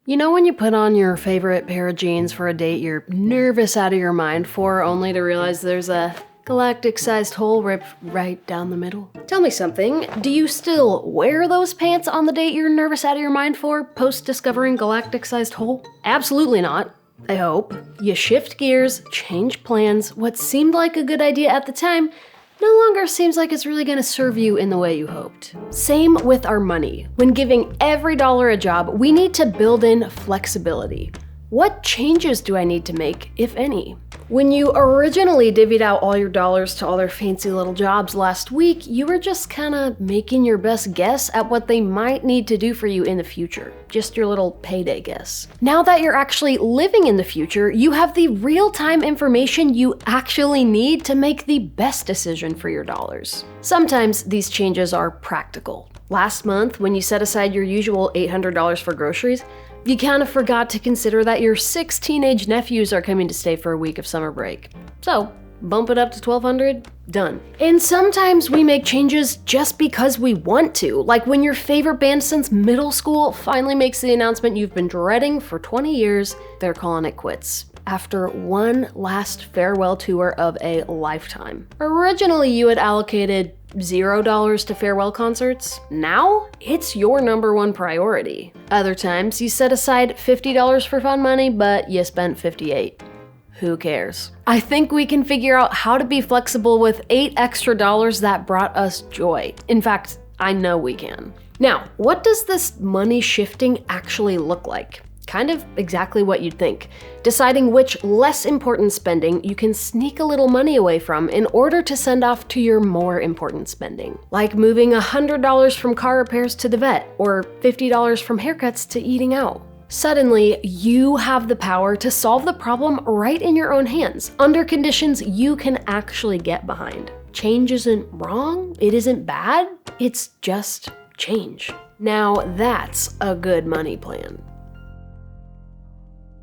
You know when you put on your favorite pair of jeans for a date you're nervous out of your mind for, only to realize there's a galactic-sized hole ripped right down the middle? Tell me something, do you still wear those pants on the date you're nervous out of your mind for, post-discovering galactic-sized hole? Absolutely not. I hope. You shift gears, change plans, what seemed like a good idea at the time no longer seems like it's really gonna serve you in the way you hoped. Same with our money. When giving every dollar a job, we need to build in flexibility. What changes do I need to make, if any? When you originally divvied out all your dollars to all their fancy little jobs last week, you were just kinda making your best guess at what they might need to do for you in the future. Just your little payday guess. Now that you're actually living in the future, you have the real-time information you actually need to make the best decision for your dollars. Sometimes these changes are practical. Last month, when you set aside your usual $800 for groceries, you kind of forgot to consider that your 6 teenage nephews are coming to stay for a week of summer break. So, bump it up to $1,200, done. And sometimes we make changes just because we want to, like when your favorite band since middle school finally makes the announcement you've been dreading for 20 years, they're calling it quits. After one last farewell tour of a lifetime. Originally, you had allocated $0 to farewell concerts. Now, it's your #1 priority. Other times, you set aside $50 for fun money, but you spent $58. Who cares? I think we can figure out how to be flexible with $8 extra that brought us joy. In fact, I know we can. Now, what does this money shifting actually look like? Kind of exactly what you'd think. Deciding which less important spending you can sneak a little money away from in order to send off to your more important spending. Like moving $100 from car repairs to the vet, or $50 from haircuts to eating out. Suddenly, you have the power to solve the problem right in your own hands, under conditions you can actually get behind. Change isn't wrong, it isn't bad, it's just change. Now that's a good money plan.